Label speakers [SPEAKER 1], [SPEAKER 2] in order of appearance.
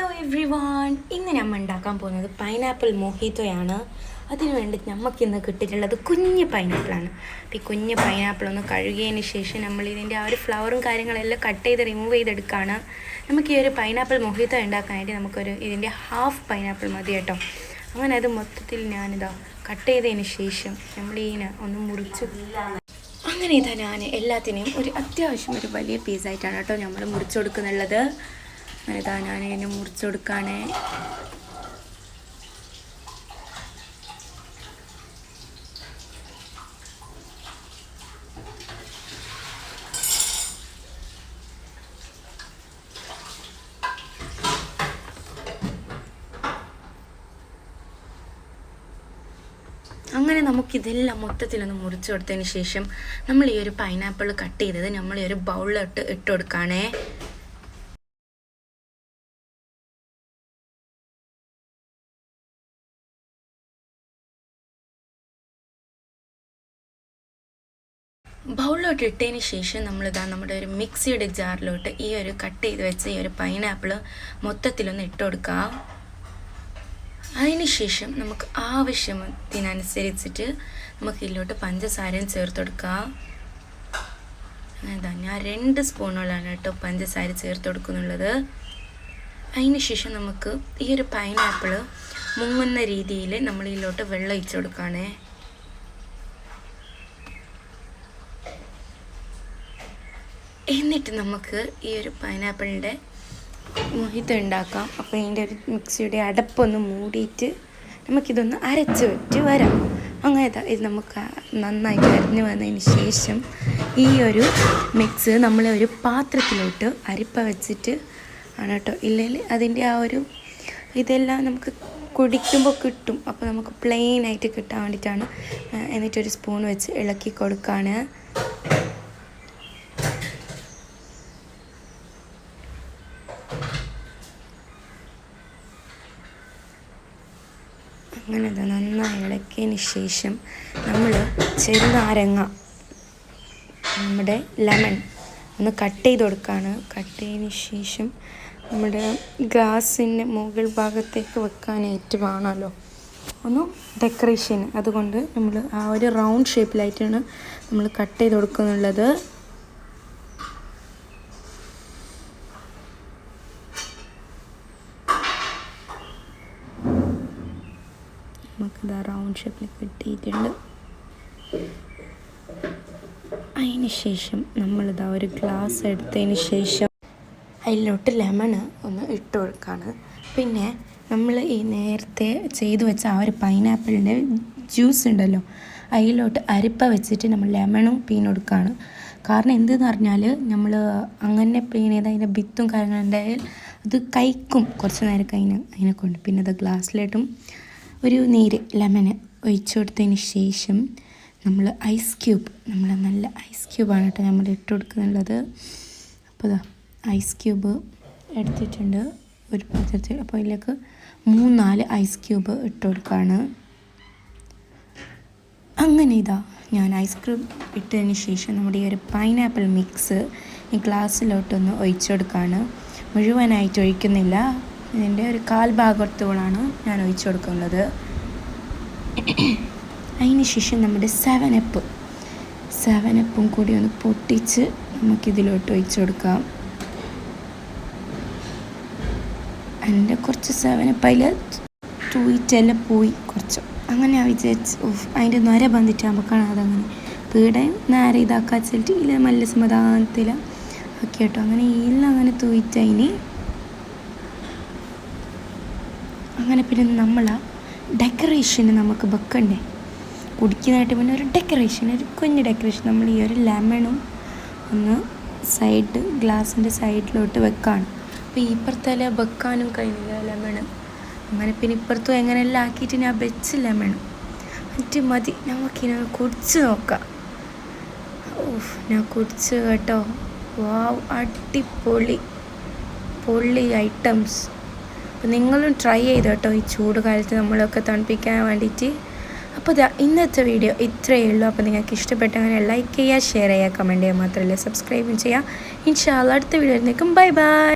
[SPEAKER 1] Hello every one. ഇന്ന് നമ്മൾ ഉണ്ടാക്കാൻ പോകുന്നത് പൈനാപ്പിൾ മൊഹിത്തോയാണ്. അതിനു വേണ്ടി നമുക്കിന്ന് കിട്ടിയിട്ടുള്ളത് കുഞ്ഞ് പൈനാപ്പിളാണ്. അപ്പോൾ ഈ കുഞ്ഞ് പൈനാപ്പിൾ ഒന്ന് കഴുകിയതിന് ശേഷം നമ്മൾ ഇതിൻ്റെ ആ ഒരു ഫ്ലവറും കാര്യങ്ങളെല്ലാം കട്ട് ചെയ്ത് റിമൂവ് ചെയ്തെടുക്കുകയാണ്. നമുക്ക് ഈ ഒരു പൈനാപ്പിൾ മൊഹിത്തോ ഉണ്ടാക്കാനായിട്ട് നമുക്കൊരു ഇതിൻ്റെ ഹാഫ് പൈനാപ്പിൾ മതി കേട്ടോ. അങ്ങനെ അത് മൊത്തത്തിൽ ഞാനിതാ കട്ട് ചെയ്തതിന് ശേഷം നമ്മളിതിനെ ഒന്ന് മുറിച്ച് അങ്ങനെ ഇതാ ഞാൻ എല്ലാത്തിനെയും ഒരു അത്യാവശ്യം ഒരു വലിയ പീസായിട്ടാണ് കേട്ടോ നമ്മൾ മുറിച്ച് കൊടുക്കുന്നുള്ളത്. അങ്ങനെ ഇതാ ഞാനിതിനെ മുറിച്ച് കൊടുക്കുകയാണ്. അങ്ങനെ നമുക്കിതെല്ലാം മൊത്തത്തിലൊന്ന് മുറിച്ച് കൊടുത്തതിന് ശേഷം നമ്മൾ ഈ ഒരു പൈനാപ്പിൾ കട്ട് ചെയ്തത് നമ്മൾ ഈ ഒരു ബൗളിലോട്ട് ഇട്ട് കൊടുക്കുകയാണേ. ബൗളിലോട്ട് ഇട്ടതിന് ശേഷം നമ്മളിതാ നമ്മുടെ ഒരു മിക്സിയുടെ ജാറിലോട്ട് ഈ ഒരു കട്ട് ചെയ്ത് വെച്ച ഈ ഒരു പൈനാപ്പിൾ മൊത്തത്തിലൊന്ന് ഇട്ട് കൊടുക്കുക. അതിന് ശേഷം നമുക്ക് ആവശ്യത്തിനനുസരിച്ചിട്ട് നമുക്ക് ഇതിലോട്ട് പഞ്ചസാരയും ചേർത്ത് കൊടുക്കുക. അതാ ഞാൻ 2 സ്പൂണുകളാണ് കേട്ടോ പഞ്ചസാര ചേർത്ത് കൊടുക്കുന്നുള്ളത്. അതിന് ശേഷം നമുക്ക് ഈ ഒരു പൈനാപ്പിൾ മുങ്ങുന്ന രീതിയിൽ നമ്മൾ ഇതിലോട്ട് വെള്ളം ഒഴിച്ച് കൊടുക്കുകയാണേ. എന്നിട്ട് നമുക്ക് ഈ ഒരു പൈനാപ്പിളിൻ്റെ മൊഹിത്തോ ഉണ്ടാക്കാം. അപ്പോൾ ഇതിൻ്റെ ഒരു മിക്സിയുടെ അടപ്പൊന്ന് മൂടിയിട്ട് നമുക്കിതൊന്ന് അരച്ച് വെച്ച് വരാം. അങ്ങനെ ഇത് നമുക്ക് നന്നായി അരഞ്ഞ് വന്നതിന് ശേഷം ഈ ഒരു മിക്സ് നമ്മൾ ഒരു പാത്രത്തിലോട്ട് അരിപ്പ വെച്ചിട്ട് ആണ് കേട്ടോ. ഇല്ലെങ്കിൽ അതിൻ്റെ ആ ഒരു ഇതെല്ലാം നമുക്ക് കുടിക്കുമ്പോൾ കിട്ടും. അപ്പോൾ നമുക്ക് പ്ലെയിനായിട്ട് കിട്ടാൻ വേണ്ടിയിട്ടാണ്. എന്നിട്ടൊരു സ്പൂൺ വെച്ച് ഇളക്കി കൊടുക്കുകയാണ്. അങ്ങനെ നന്നായി ഇളക്കിയതിന് ശേഷം നമ്മൾ ചെറുനാരങ്ങ നമ്മുടെ ലെമൺ ഒന്ന് കട്ട് ചെയ്ത് കൊടുക്കുകയാണ്. കട്ട് ചെയ്തതിന് ശേഷം നമ്മുടെ ഗ്ലാസിൻ്റെ മുകൾ ഭാഗത്തേക്ക് വെക്കാനായിട്ട് വേണമല്ലോ ഒന്ന് ഡെക്കറേഷൻ. അതുകൊണ്ട് നമ്മൾ ആ ഒരു റൗണ്ട് ഷേപ്പിലായിട്ടാണ് നമ്മൾ കട്ട് ചെയ്ത് കൊടുക്കുന്നുള്ളത്. നമുക്കിത് റൗണ്ട് ഷേപ്പിൽ കിട്ടിയിട്ടുണ്ട്. അതിന് ശേഷം നമ്മളിതാ ഒരു ഗ്ലാസ് എടുത്തതിന് ശേഷം അതിലോട്ട് ലെമൺ ഒന്ന് ഇട്ട് കൊടുക്കുകയാണ്. പിന്നെ നമ്മൾ ഈ നേരത്തെ ചെയ്തു വെച്ച ആ ഒരു പൈനാപ്പിളിൻ്റെ ജ്യൂസ് ഉണ്ടല്ലോ അതിലോട്ട് അരിപ്പ വെച്ചിട്ട് നമ്മൾ ലെമണും പിഴിഞ്ഞ് കൊടുക്കുകയാണ്. കാരണം എന്തെന്ന് പറഞ്ഞാൽ നമ്മൾ അങ്ങനെ പിഴിഞ്ഞ് ചെയ്ത് അതിൻ്റെ ഭിത്തും കാര്യങ്ങളുണ്ടായാൽ അത് കഴിക്കും കുറച്ച് നേരം അതിനെ കൊണ്ട്. പിന്നെ അത് ഗ്ലാസ്സിലോട്ടും ഒരു നീര് ലെമന് ഒഴിച്ചു കൊടുത്തതിന് ശേഷം നമ്മൾ ഐസ് ക്യൂബ് നല്ല ഐസ് ക്യൂബാണ് കേട്ടോ നമ്മൾ ഇട്ട് കൊടുക്കുന്നുള്ളത്. അപ്പോൾ ഇതാ ഐസ് ക്യൂബ് എടുത്തിട്ടുണ്ട് ഒരു പാത്രത്തിൽ. അപ്പോൾ അതിലേക്ക് 3-4 ഐസ് ക്യൂബ് ഇട്ട് കൊടുക്കുകയാണ്. അങ്ങനെ ഇതാ ഞാൻ ഐസ് ക്യൂബ് ഇട്ടതിന് ശേഷം നമ്മുടെ ഈ ഒരു പൈനാപ്പിൾ മിക്സ് ഈ ഗ്ലാസ്സിലോട്ടൊന്ന് ഒഴിച്ചു കൊടുക്കുകയാണ്. മുഴുവനായിട്ട് ഒഴിക്കുന്നില്ല, ഇതിൻ്റെ ഒരു 1/4 ഭാഗത്തോളാണ് ഞാൻ ഒഴിച്ചു കൊടുക്കുന്നത്. അതിന് ശേഷം നമ്മുടെ 7 കൂടി ഒന്ന് പൊട്ടിച്ച് നമുക്കിതിലോട്ട് ഒഴിച്ചു കൊടുക്കാം. എൻ്റെ കുറച്ച് 7 അതിൽ തൂയിട്ടെല്ലാം പോയി കുറച്ച്. അങ്ങനെ വിചാരിച്ച് അതിൻ്റെ നര വന്നിട്ടാകുമ്പോൾ കാണാതങ്ങനെ പീടയും നേരെ ഇതാക്കാൻ വെച്ചിട്ട് ഇല്ല നല്ല സമാധാനത്തിൽ ആക്കി കേട്ടോ. അങ്ങനെ ഇല്ല അങ്ങനെ തൂയിട്ടതിന് അങ്ങനെ പിന്നെ നമ്മൾ ഡെക്കറേഷന് നമുക്ക് വെക്കണ്ടേ കുടിക്കുന്നതായിട്ട്. പിന്നെ ഒരു ഡെക്കറേഷൻ ഒരു കുഞ്ഞ് ഡെക്കറേഷൻ നമ്മൾ ഈ ഒരു ലെമണും ഒന്ന് ഗ്ലാസിൻ്റെ സൈഡിലോട്ട് വെക്കാണ്. അപ്പോൾ ഇപ്പുറത്തെല്ലാം വെക്കാനും കഴിഞ്ഞില്ല ലെമണ്. അങ്ങനെ പിന്നെ ഇപ്പുറത്തും എങ്ങനെയെല്ലാം ആക്കിയിട്ട് ഞാൻ വെച്ച് ലെമണും എന്നിട്ട് മതി നമുക്കിനെ കുടിച്ച് നോക്കാം. ഞാൻ കുടിച്ച് കേട്ടോ. വാവ്, അടിപൊളി ഐറ്റംസ്. അപ്പോൾ നിങ്ങളും ട്രൈ ചെയ്ത് കേട്ടോ ഈ ചൂട് കാലത്ത് നമ്മളൊക്കെ തണുപ്പിക്കാൻ വേണ്ടിയിട്ട്. അപ്പോൾ ഇന്നത്തെ വീഡിയോ ഇത്രയേ ഉള്ളൂ. അപ്പോൾ നിങ്ങൾക്ക് ഇഷ്ടപ്പെട്ടങ്ങനെ ലൈക്ക് ചെയ്യുക, ഷെയർ ചെയ്യുക, കമൻറ്റ് ചെയ്യുക, മാത്രമല്ല സബ്സ്ക്രൈബും ചെയ്യുക. ഇൻഷാ അല്ലാഹ് അടുത്ത വീഡിയോ ആയിരിക്കും. Bye bye.